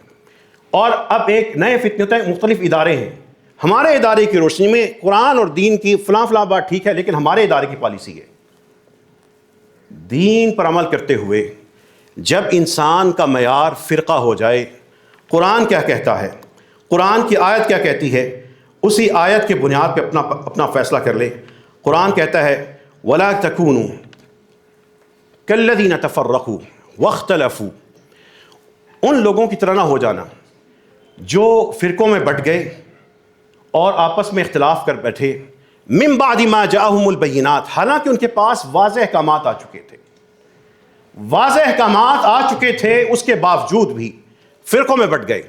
اور اب ایک نئے فتنتیں مختلف ادارے ہیں۔ ہمارے ادارے کی روشنی میں قرآن اور دین کی فلاں بات ٹھیک ہے، لیکن ہمارے ادارے کی پالیسی ہے دین پر عمل کرتے ہوئے جب انسان کا معیار فرقہ ہو جائے، قرآن کیا کہتا ہے، قرآن کی آیت کیا کہتی ہے، اسی آیت کے بنیاد پہ اپنا فیصلہ کر لے۔ قرآن کہتا ہے وَلَا تَكُونُوا كَالَّذِينَ تَفَرَّقُوا وَاخْتَلَفُوا، ان لوگوں کی طرح نہ ہو جانا جو فرقوں میں بٹ گئے اور آپس میں اختلاف کر بیٹھے، من بعد ما جاءہم البینات، حالانکہ ان کے پاس واضح احکامات آ چکے تھے، واضح احکامات آ چکے تھے، اس کے باوجود بھی فرقوں میں بٹ گئے۔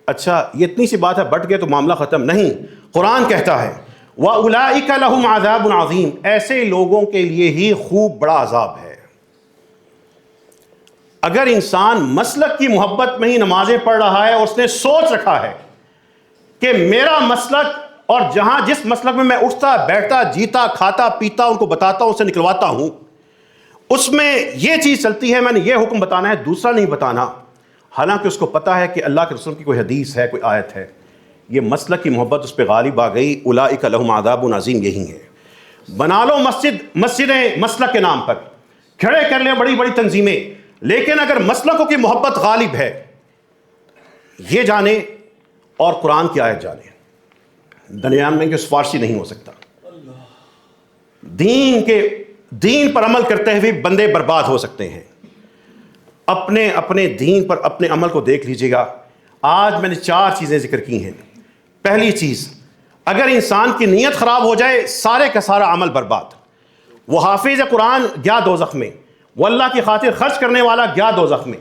اچھا یہ اتنی سی بات ہے، بٹ گئے تو معاملہ ختم نہیں، قرآن کہتا ہے وَأُولَئِكَ لَهُمْ عَذَابٌ عَظِيمٌ، ایسے لوگوں کے لیے ہی خوب بڑا عذاب ہے۔ اگر انسان مسلک کی محبت میں ہی نمازیں پڑھ رہا ہے اور اس نے سوچ رکھا ہے کہ میرا مسلک، اور جس مسلک میں اٹھتا بیٹھتا جیتا کھاتا پیتا ان کو بتاتا ہوں، اسے نکلواتا ہوں، اس میں یہ چیز چلتی ہے، میں نے یہ حکم بتانا ہے، دوسرا نہیں بتانا، حالانکہ اس کو پتا ہے کہ اللہ کے رسول کی کوئی حدیث ہے، کوئی آیت ہے، یہ مسلک کی محبت اس پہ غالب آ گئی، اولئک لہم عذاب عظیم، یہی ہے۔ بنا لو مسجدیں مسلک کے نام پر، کھڑے کر لیں بڑی بڑی تنظیمیں، لیکن اگر مسلکوں کی محبت غالب ہے، یہ جانے اور قرآن کی آیت جانے، درمیان میں کہ سفارشی نہیں ہو سکتا۔ دین پر عمل کرتے ہوئے بندے برباد ہو سکتے ہیں۔ اپنے دین پر اپنے عمل کو دیکھ لیجئے گا۔ آج میں نے 4 چیزیں ذکر کی ہیں۔ پہلی چیز، اگر انسان کی نیت خراب ہو جائے، سارے کا سارا عمل برباد۔ وہ حافظ قرآن گیا دوزخ میں، وہ اللہ کی خاطر خرچ کرنے والا گیا دوزخ میں،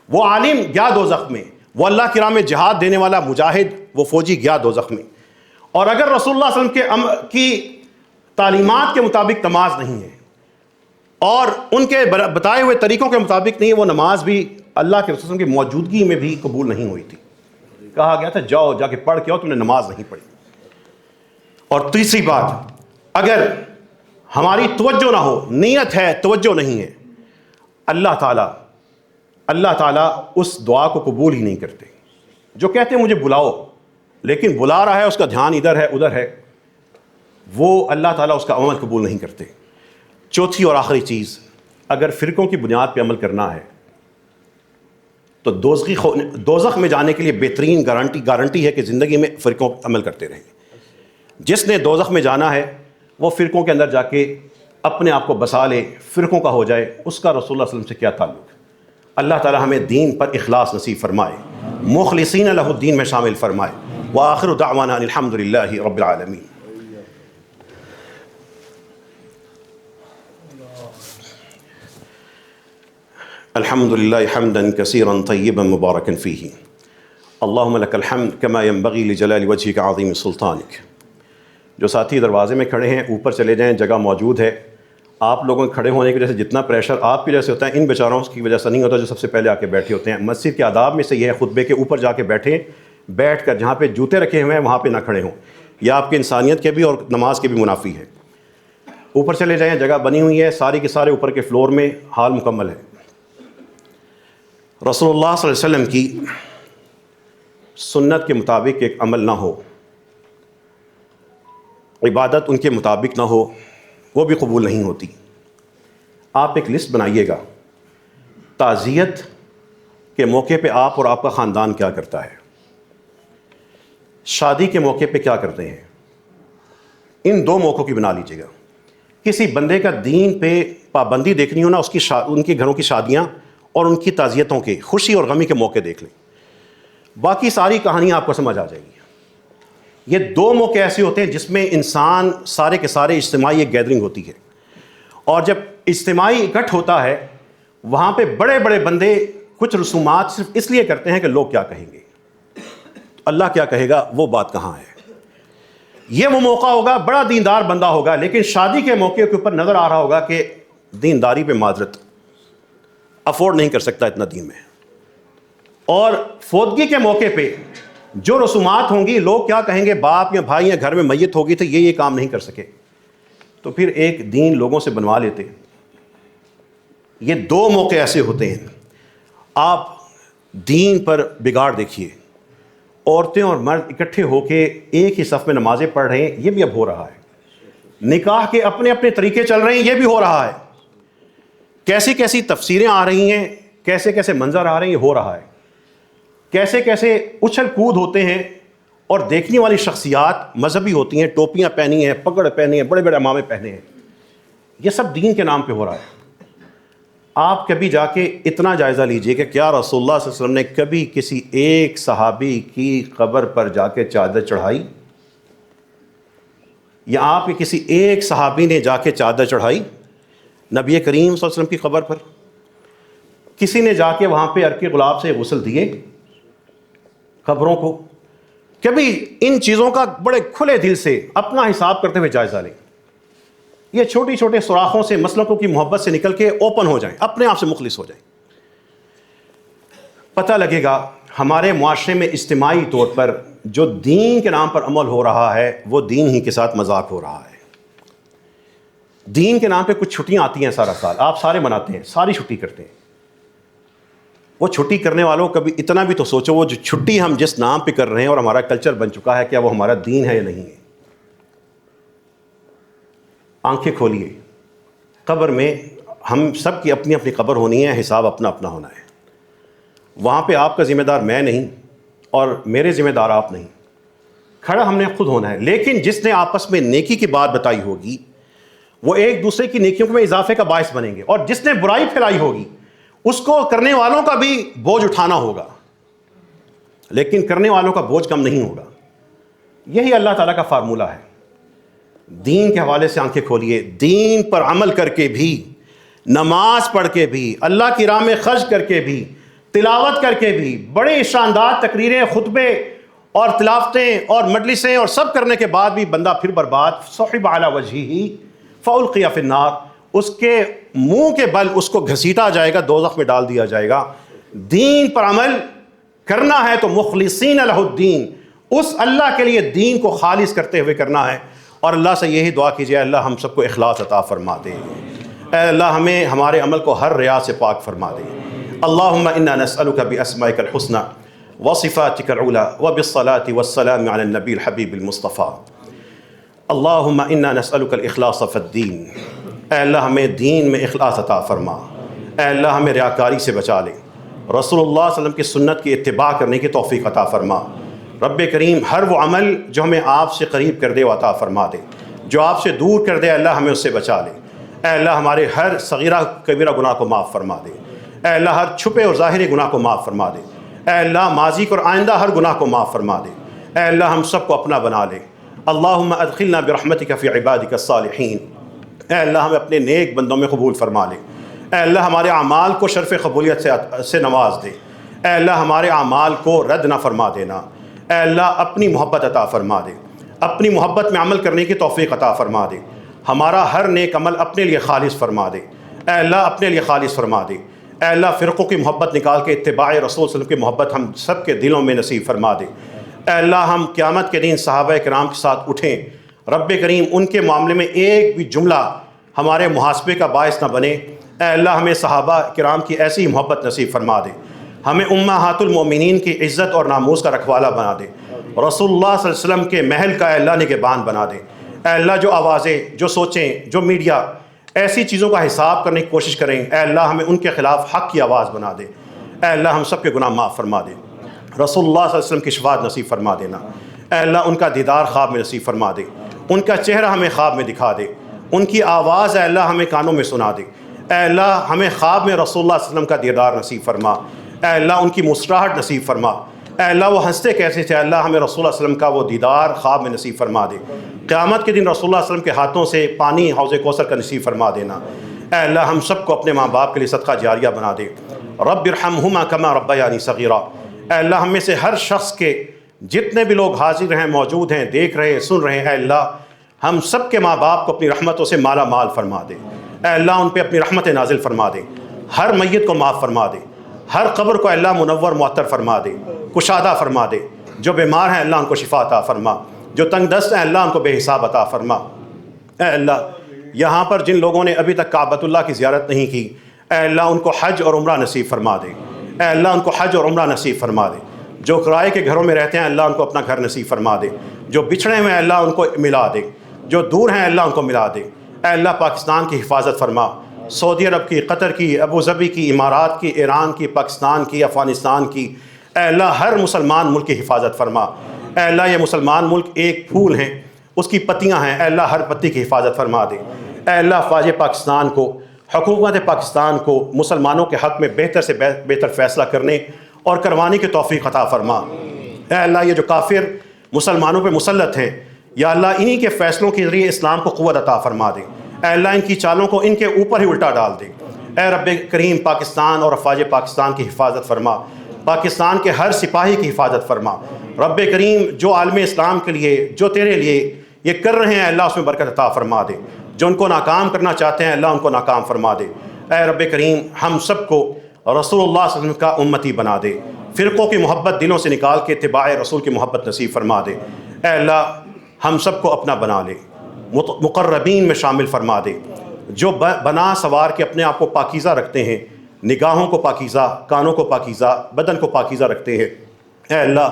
وہ عالم گیا دوزخ میں، وہ اللہ کی راہ میں جہاد دینے والا مجاہد، وہ فوجی گیا دوزخ میں۔ اور اگر رسول اللہ صلی اللہ علیہ وسلم کی تعلیمات کے مطابق نماز نہیں ہے اور ان کے بتائے ہوئے طریقوں کے مطابق نہیں ہے، وہ نماز بھی اللہ کے رسول صلی اللہ علیہ وسلم کی موجودگی میں بھی قبول نہیں ہوئی تھی۔ کہا گیا تھا جاؤ جا کے پڑھ کے آؤ، تم نے نماز نہیں پڑھی۔ اور تیسری بات، اگر ہماری توجہ نہ ہو، نیت ہے توجہ نہیں ہے، اللہ تعالیٰ اس دعا کو قبول ہی نہیں کرتے۔ جو کہتے ہیں مجھے بلاؤ، لیکن بلا رہا ہے، اس کا دھیان ادھر ہے ادھر ہے، وہ اللہ تعالیٰ اس کا عمل قبول نہیں کرتے۔ چوتھی اور آخری چیز، اگر فرقوں کی بنیاد پہ عمل کرنا ہے تو دوزخ میں جانے کے لیے بہترین گارنٹی ہے کہ زندگی میں فرقوں پہ عمل کرتے رہیں۔ جس نے دوزخ میں جانا ہے وہ فرقوں کے اندر جا کے اپنے آپ کو بسا لے، فرقوں کا ہو جائے، اس کا رسول اللہ صلی اللہ علیہ وسلم سے کیا تعلق؟ اللہ تعالی ہمیں دین پر اخلاص نصیب فرمائے، مخلصین لہ الدین میں شامل فرمائے۔ وآخر دعوانا ان الحمد للہ رب العالمین۔ الحمد للہ حمدا کثیرا طیبا مبارکا فیہ، اللہم لک الحمد کما ینبغی لجلال وجہک عظیم سلطانک۔ جو ساتھی دروازے میں کھڑے ہیں اوپر چلے جائیں، جگہ موجود ہے۔ آپ لوگوں کے کھڑے ہونے کی وجہ سے جتنا پریشر آپ کی وجہ سے ہوتا ہے، ان بیچاروں کی وجہ سے نہیں ہوتا جو سب سے پہلے آ کے بیٹھے ہوتے ہیں۔ مسجد کے آداب میں سے یہ ہے خطبے کے اوپر جا کے بیٹھیں، بیٹھ کر جہاں پہ جوتے رکھے ہوئے ہیں وہاں پہ نہ کھڑے ہوں، یہ آپ کی انسانیت کے بھی اور نماز کے بھی منافی ہے۔ اوپر چلے جائیں، جگہ بنی ہوئی ہے، ساری کے سارے اوپر کے فلور میں حال مکمل ہے۔ رسول اللہ صلی اللہ علیہ وسلم کی سنت کے مطابق ایک عمل نہ ہو عبادت ان کے مطابق نہ ہو وہ بھی قبول نہیں ہوتی۔ آپ ایک لسٹ بنائیے گا، تعزیت کے موقع پہ آپ اور آپ کا خاندان کیا کرتا ہے، شادی کے موقع پہ کیا کرتے ہیں، ان دو موقعوں کی بنا لیجیے گا۔ کسی بندے کا دین پہ پابندی دیکھنی ہو نا، ان کے گھروں کی شادیاں اور ان کی تعزیتوں کے خوشی اور غمی کے موقع دیکھ لیں، باقی ساری کہانیاں آپ کو سمجھ آ جائے گی۔ یہ دو موقع ایسے ہوتے ہیں جس میں انسان سارے کے سارے اجتماعی ایک گیدرنگ ہوتی ہے، اور جب اجتماعی اکٹھ ہوتا ہے وہاں پہ بڑے بڑے بندے کچھ رسومات صرف اس لیے کرتے ہیں کہ لوگ کیا کہیں گے، اللہ کیا کہے گا وہ بات کہاں ہے۔ یہ وہ موقع ہوگا، بڑا دیندار بندہ ہوگا لیکن شادی کے موقع کے اوپر نظر آ رہا ہوگا کہ دینداری پہ معذرت افورڈ نہیں کر سکتا اتنا دین میں، اور فوتگی کے موقع پہ جو رسومات ہوں گی، لوگ کیا کہیں گے، باپ یا بھائی یا گھر میں میت ہوگی تو یہ کام نہیں کر سکے، تو پھر ایک دین لوگوں سے بنوا لیتے۔ یہ دو موقع ایسے ہوتے ہیں، آپ دین پر بگاڑ دیکھیے، عورتیں اور مرد اکٹھے ہو کے ایک ہی صف میں نمازیں پڑھ رہے ہیں، یہ بھی اب ہو رہا ہے۔ نکاح کے اپنے اپنے طریقے چل رہے ہیں، یہ بھی ہو رہا ہے۔ کیسی کیسی تفسیریں آ رہی ہیں، کیسے کیسے منظر آ رہے ہیں، یہ ہو رہا ہے۔ کیسے کیسے اچھل کود ہوتے ہیں، اور دیکھنے والی شخصیات مذہبی ہوتی ہیں، ٹوپیاں پہنی ہیں، پگڑ پہنی ہیں، بڑے بڑے عمامے پہنے ہیں، یہ سب دین کے نام پہ ہو رہا ہے۔ آپ کبھی جا کے اتنا جائزہ لیجئے کہ کیا رسول اللہ صلی اللہ علیہ وسلم نے کبھی کسی ایک صحابی کی قبر پر جا کے چادر چڑھائی، یا آپ کے کسی ایک صحابی نے جا کے چادر چڑھائی نبی کریم صلی اللہ علیہ وسلم کی قبر پر؟ کسی نے جا کے وہاں پہ عرق گلاب سے غسل دیے قبروں کو؟ کبھی ان چیزوں کا بڑے کھلے دل سے اپنا حساب کرتے ہوئے جائزہ لیں۔ یہ چھوٹی چھوٹے سوراخوں سے، مسلکوں کی محبت سے نکل کے اوپن ہو جائیں، اپنے آپ سے مخلص ہو جائیں۔ پتہ لگے گا ہمارے معاشرے میں اجتماعی طور پر جو دین کے نام پر عمل ہو رہا ہے وہ دین ہی کے ساتھ مذاق ہو رہا ہے۔ دین کے نام پہ کچھ چھٹیاں آتی ہیں سارا سال، آپ سارے مناتے ہیں، ساری چھٹی کرتے ہیں۔ وہ چھٹی کرنے والوں کبھی اتنا بھی تو سوچو، وہ جو چھٹی ہم جس نام پہ کر رہے ہیں اور ہمارا کلچر بن چکا ہے، کیا وہ ہمارا دین ہے یا نہیں ہے؟ آنکھیں کھولیے، قبر میں ہم سب کی اپنی اپنی قبر ہونی ہے، حساب اپنا اپنا ہونا ہے۔ وہاں پہ آپ کا ذمہ دار میں نہیں اور میرے ذمہ دار آپ نہیں، کھڑا ہم نے خود ہونا ہے۔ لیکن جس نے آپس میں نیکی کی بات بتائی ہوگی وہ ایک دوسرے کی نیکیوں میں اضافے کا باعث بنیں گے، اور جس نے برائی پھیلائی ہوگی اس کو کرنے والوں کا بھی بوجھ اٹھانا ہوگا، لیکن کرنے والوں کا بوجھ کم نہیں ہوگا۔ یہی اللہ تعالیٰ کا فارمولہ ہے۔ دین کے حوالے سے آنکھیں کھولیے، دین پر عمل کر کے بھی، نماز پڑھ کے بھی، اللہ کی راہ میں خرچ کر کے بھی، تلاوت کر کے بھی، بڑے شاندار تقریریں، خطبے اور تلاوتیں اور مجلسیں اور سب کرنے کے بعد بھی بندہ پھر برباد، صحب علی وجہہ فالقی فی النار، اس کے منہ کے بل اس کو گھسیٹا جائے گا، دوزخ میں ڈال دیا جائے گا۔ دین پر عمل کرنا ہے تو مخلصین لہ الدین، اس اللہ کے لیے دین کو خالص کرتے ہوئے کرنا ہے، اور اللہ سے یہی دعا کیجیے اللہ ہم سب کو اخلاص عطا فرما دے، اے اللہ ہمیں ہمارے عمل کو ہر ریاء سے پاک فرما دے۔ اللہم انا نسألک باسمائک الحسنى وصفاتک العلی وبالصلاة والسلام علی النبی الحبیب المصطفیٰ۔ اللہم انا نسألک الاخلاص فی الدین، اے اللہ ہمیں دین میں اخلاص عطا فرما، اے اللہ ہمیں ریاکاری سے بچا لے، رسول اللہ صلی اللہ علیہ وسلم کی سنت کی اتباع کرنے کی توفیق عطا فرما۔ رب کریم ہر وہ عمل جو ہمیں آپ سے قریب کر دے وہ عطا فرما دے، جو آپ سے دور کر دے اللہ ہمیں اس سے بچا لے۔ اے اللہ ہمارے ہر صغیرہ کبیرہ گناہ کو معاف فرما دے، اے اللہ ہر چھپے اور ظاہری گناہ کو معاف فرما دے، اے اللہ ماضی اور آئندہ ہر گناہ کو معاف فرما دے، اے اللہ ہم سب کو اپنا بنا لے۔ اللہم ادخلنا برحمتک فی عبادک الصالحین، اے اللہ ہمیں اپنے نیک بندوں میں قبول فرما لے، اے اللہ ہمارے اعمال کو شرف قبولیت سے نواز دے، اے اللہ ہمارے اعمال کو رد نہ فرما دینا، اے اللہ اپنی محبت عطا فرما دے، اپنی محبت میں عمل کرنے کی توفیق عطا فرما دے، ہمارا ہر نیک عمل اپنے لیے خالص فرما دے، اے اللہ اپنے لیے خالص فرما دے، اے اللہ فرقوں کی محبت نکال کے اتباع رسول صلی اللہ علیہ وسلم کی محبت ہم سب کے دلوں میں نصیب فرما دے، اے اللہ ہم قیامت کے دن صحابہ کرام کے ساتھ اٹھیں، رب کریم ان کے معاملے میں ایک بھی جملہ ہمارے محاسبے کا باعث نہ بنے، اے اللہ ہمیں صحابہ کرام کی ایسی محبت نصیب فرما دے، ہمیں امہات المومنین کی عزت اور ناموس کا رکھوالا بنا دے، رسول اللہ صلی اللہ علیہ وسلم کے محل کا اے اللہ نگہبان بنا دے، اے اللہ جو آوازیں، جو سوچیں، جو میڈیا ایسی چیزوں کا حساب کرنے کی کوشش کریں، اے اللہ ہمیں ان کے خلاف حق کی آواز بنا دے۔ اے اللہ ہم سب کے گناہ معاف فرما دے، رسول اللہ صلی اللہ علیہ وسلم کی شفاعت نصیب فرما دینا۔ اے اللہ ان کا دیدار خواب میں نصیب فرما دے، ان کا چہرہ ہمیں خواب میں دکھا دے، ان کی آواز اے اللہ ہمیں کانوں میں سنا دے۔ اے اللہ ہمیں خواب میں رسول اللہ صلی اللہ علیہ وسلم کا دیدار نصیب فرما۔ اے اللہ ان کی مسکراہٹ نصیب فرما۔ اے اللہ وہ ہنستے کیسے تھے، اللہ ہمیں رسول اللہ صلی اللہ علیہ وسلم کا وہ دیدار خواب میں نصیب فرما دے۔ قیامت کے دن رسول اللہ صلی اللہ علیہ وسلم کے ہاتھوں سے پانی حوض کوثر کا نصیب فرما دینا۔ اے اللہ ہم سب کو اپنے ماں باپ کے لیے صدقہ جاریہ بنا دے۔ رب ارحمہما کما ربیانی صغیرا۔ اے اللہ ہم میں سے ہر شخص کے جتنے بھی لوگ حاضر ہیں، موجود ہیں، دیکھ رہے ہیں، سن رہے ہیں، اے اللہ ہم سب کے ماں باپ کو اپنی رحمتوں سے مالا مال فرما دے۔ اے اللہ ان پہ اپنی رحمت نازل فرما دے، ہر میت کو معاف فرما دے، ہر قبر کو اللہ منور معطر فرما دے، کشادہ فرما دے۔ جو بیمار ہیں اللہ ان کو شفا عطا فرما، جو تنگ دست ہیں اللہ ان کو بے حساب عطا فرما۔ اے اللہ یہاں پر جن لوگوں نے ابھی تک کعبۃ اللہ کی زیارت نہیں کی، اے اللہ ان کو حج اور عمرہ نصیب فرما دے۔ اے اللہ ان کو حج اور عمرہ نصیب فرما دے۔ جو کرائے کے گھروں میں رہتے ہیں اللہ ان کو اپنا گھر نصیب فرما دے۔ جو بچھڑے ہوئے ہیں اللہ ان کو ملا دے، جو دور ہیں اللہ ان کو ملا دے۔ اے اللہ پاکستان کی حفاظت فرما، سعودی عرب کی، قطر کی، ابو ظبی کی، امارات کی، ایران کی، پاکستان کی، افغانستان کی۔ اے اللہ ہر مسلمان ملک کی حفاظت فرما۔ اے اللہ یہ مسلمان ملک ایک پھول ہیں، اس کی پتیاں ہیں، اے اللہ ہر پتی کی حفاظت فرما دے۔ اے اللہ فوج پاکستان کو، حکومت پاکستان کو مسلمانوں کے حق میں بہتر سے بہتر فیصلہ کرنے اور کروانے کی توفیق عطا فرما۔ اے اللہ یہ جو کافر مسلمانوں پہ مسلط ہیں، یا اللہ انہی کے فیصلوں کے ذریعے اسلام کو قوت عطا فرما دے۔ اے اللہ ان کی چالوں کو ان کے اوپر ہی الٹا ڈال دے۔ اے رب کریم پاکستان اور افواج پاکستان کی حفاظت فرما، پاکستان کے ہر سپاہی کی حفاظت فرما۔ رب کریم جو عالم اسلام کے لیے، جو تیرے لیے یہ کر رہے ہیں اللہ اس میں برکت عطا فرما دے۔ جو ان کو ناکام کرنا چاہتے ہیں اللہ ان کو ناکام فرما دے۔ اے رب کریم ہم سب کو رسول اللہ صلی اللہ علیہ وسلم کا امتی بنا دے، فرقوں کی محبت دلوں سے نکال کے اتباع رسول کی محبت نصیب فرما دے۔ اے اللہ ہم سب کو اپنا بنا لے، مقربین میں شامل فرما دے، جو بنا سوار کے اپنے آپ کو پاکیزہ رکھتے ہیں، نگاہوں کو پاکیزہ، کانوں کو پاکیزہ، بدن کو پاکیزہ رکھتے ہیں۔ اے اللہ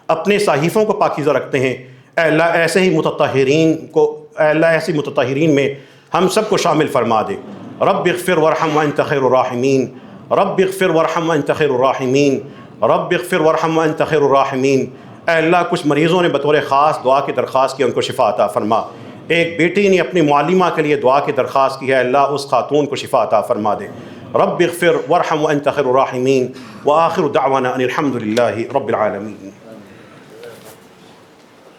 اپنے صحیفوں کو پاکیزہ رکھتے ہیں۔ اے اللہ ایسے ہی متطہرین کو، اے اللہ ایسی متطہرین میں ہم سب کو شامل فرما دے۔ رب اغفر وارحم وانت خیر الراحمین، رب اغفر وارحم وانت خیر الراحمین، رب اغفر وارحم وانت خیر الراحمین۔ اے اللہ کچھ مریضوں نے بطور خاص دعا کی درخواست کی، ان کو شفا عطا فرما۔ ایک بیٹی نے اپنی معلمہ کے لیے دعا کی درخواست کی ہے، اللہ اس خاتون کو شفا عطا فرما دے۔ رب اغفر وارحم وانت خیر الراحمین، وآخر دعوانا ان الحمد للہ رب العالمین۔